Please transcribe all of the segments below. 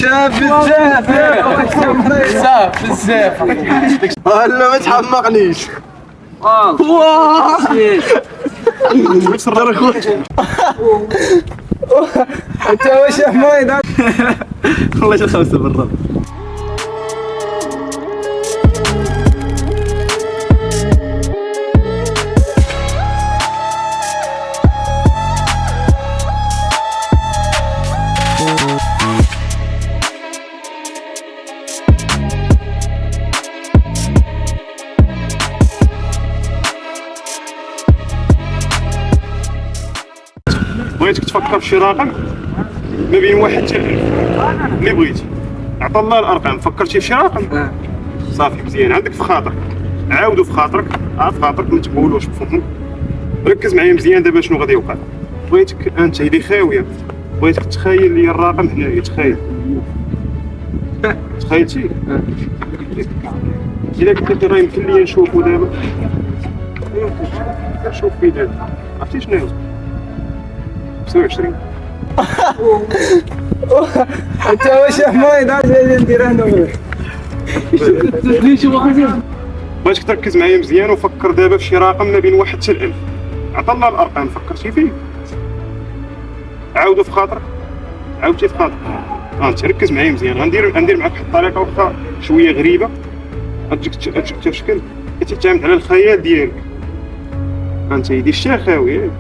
شاف بزاف شاف بزاف لا ما تحمقنيش. واه انت واش شاف مويد والله شي خمسة بالضبط. بغيتك تفكر في شي رقم ما بين 1 حتى 1000 اللي بغيتي. عطا الله الارقام، فكرتي في شي رقم صافي مزيان عندك في خاطرك، عاودو في خاطرك، في خاطرك ما تقولوش بفمك. ركز معايا مزيان دابا شنو غادي يوقع. بغيتك انت اللي خاويه، بغيتك تخيل لي الرقم هنايا. تخيلتي؟ الا قلت لك راه يمكن لي نشوفو دابا، شوف فيه دابا عرفتي شنو هو 25. انت واش شاف مويد جاي ندير انا ليش واخا. بغيتك تركز معايا مزيان وفكر دابا في شي رقم ما بين 1 حتى 1000. عطا الله الارقام، فكرتي فيه عاودو في خاطرك، عاودتي في خاطرك. انت ركز معايا مزيان. غندير معاك واحد الطريقه واخا شويه غريبه غتجيك تشكل تعتمد على الخيال ديالك. انت يدي الشاخاوي ياك.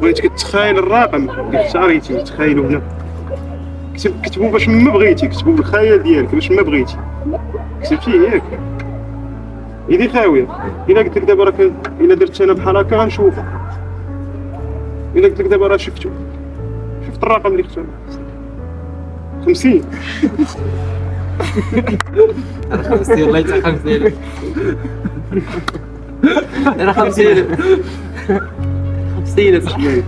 بغيتك تخيل الرقم اللي اختاريتي، تخيلو هنا. كتبو باش ما بغيتي، كتبو بالخيال ديالك باش ما بغيتي. كتبتيه ياك يدي خاويه. الا قلت لك دابا راه الا درت انا بحال هكا غنشوفك. الا قلت لك دابا راه شفت الرقم اللي اختار 50. انا 50 والله حتى 50 انا 50 50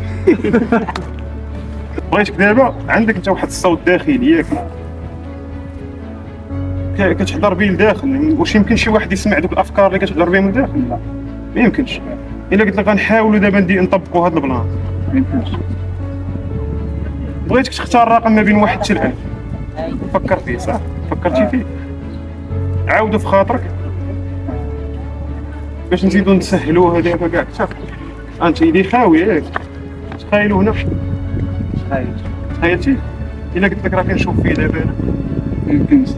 بغيتك دابا عندك انت واحد الصوت داخلي ياك كتحضر به لداخل. واش يمكن شي واحد يسمع دوك الافكار اللي كتحضر بهم من داخل؟ لا ما يمكنش. الا قلت لك غنحاولوا دابا نطبقوا هذا البلان ما يمكنش. بغيتك تختار رقم ما بين 1 حتى 1000. فكر فيه صح؟ فكرتي فيه عاودوا في خاطرك باش نزيدو نسهلوها دابا كاع. شوف انت يدي خاوي ياك. تخيلوا هنا. تخيلتي؟ الا قلت لك راه كنشوف فيه دابا انا يمكنش.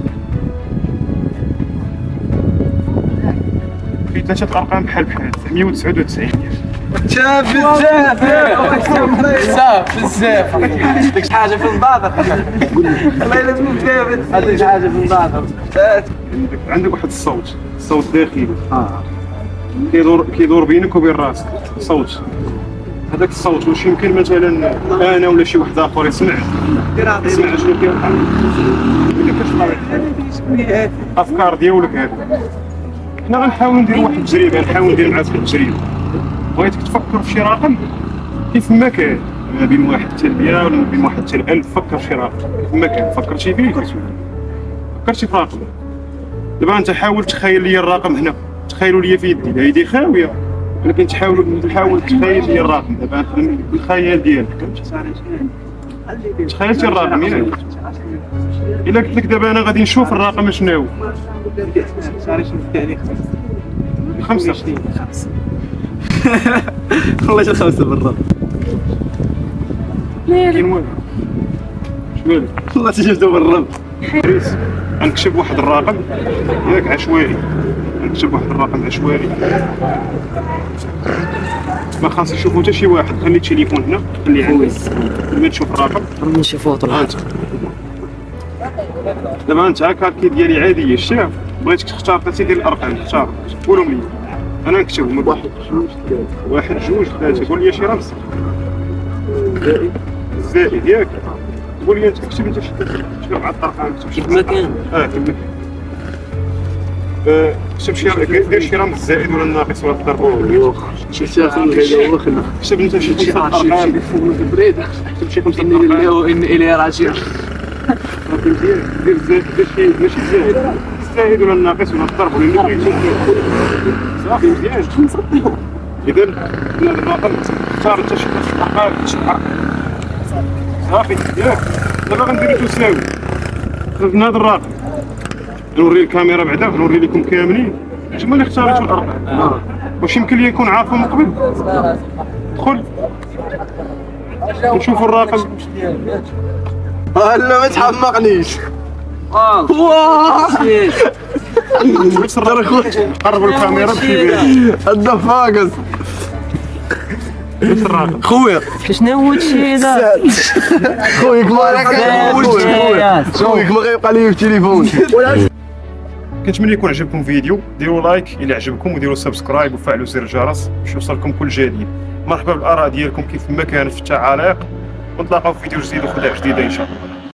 في 3 ارقام بحال 199. شاف بزاف ديك شي حاجه في الباطن والله الا تكون ثابت. هذيك شي حاجه في الباطن. عندك واحد الصوت داخلي كيدور بينك وبين راسك. صوت هذاك الصوت واش يمكن مثلا انا ولا شي واحد اخر يسمع شنو كيوقع؟ الافكار ديالك هذه. حنا غنحاولوا نديروا واحد التجربه، نحاول ندير معاك التجربه. بغيتك تفكر في شي رقم كيف ما كان ما بين 1 حتى 100 ولا ما بين 1 حتى 1000. فكر في شي رقم كيف ما كان. فكرتي فيه؟ فكرتي في رقم. دابا انت حاول تخيل لي الرقم هنا. تخيلوا لي في يدي يدي خاويه، ولكن تحاول تخيل لي الرقم دابا بالخيال ديالك. تخيلتي الرقم ياك؟ الا قلت لك دابا انا غادي نشوف الرقم شنو هو 5. والله شي 5 بالضبط. كاين شوالي والله شفتو بالربط. غنكتب واحد الرقم ياك عشوائي. غنكتب واحد الرقم عشوائي ما خاص يشوفو حتى شي واحد. خلي التليفون هنا، خليه عندك لما تشوف الرقم نشوفوه طلع. دابا انت هاكا ديالي عاديه. شاف بغيتك تختار 3 ديال الارقام. اختار قولهم لي انا نكتبهم. 1 2 3. قول لي شي رمز زائد ياك. قول لي انت كتب انت شنو مع الارقام. كتب مكان كتب دير شي رمز زائد ولا ناقص ولا تضرب. شي شاخن غير وخنا. كتب انت شي ارقام البريد. كتب شي 5 اني لله وان اليه راجعون. دير زائد ماشي زائد ولا ناقص ولا تضرب ولا اللي بغيتي. صافي مزيان. اذا هذا الرقم اختار انت شي ارقام صافي ياك. دابا غنديرو تساوي من هذا الرقم نوري الكاميرا بعدا نوري لكم كاملين نتوما اللي اختاريتوا الارقام واش يمكن لي يكون عارفهم من قبل دخل نشوفوا الرقم لا ما تحمقنيش واه قربوا الكاميرا بشي هذا فاقس الرقم خويا شنو هو الشيء هذا؟ خويا ما غيبقى لي في التليفون. كنتمنى يكون عجبكم الفيديو ديروا لايك الى عجبكم وديروا سبسكرايب وفعلوا زر الجرس باش يوصلكم كل جديد. مرحبا بالاراء ديالكم كيف ما كانت في التعاليق ونتلاقاو في فيديو جديد وخدعه جديده ان شاء الله.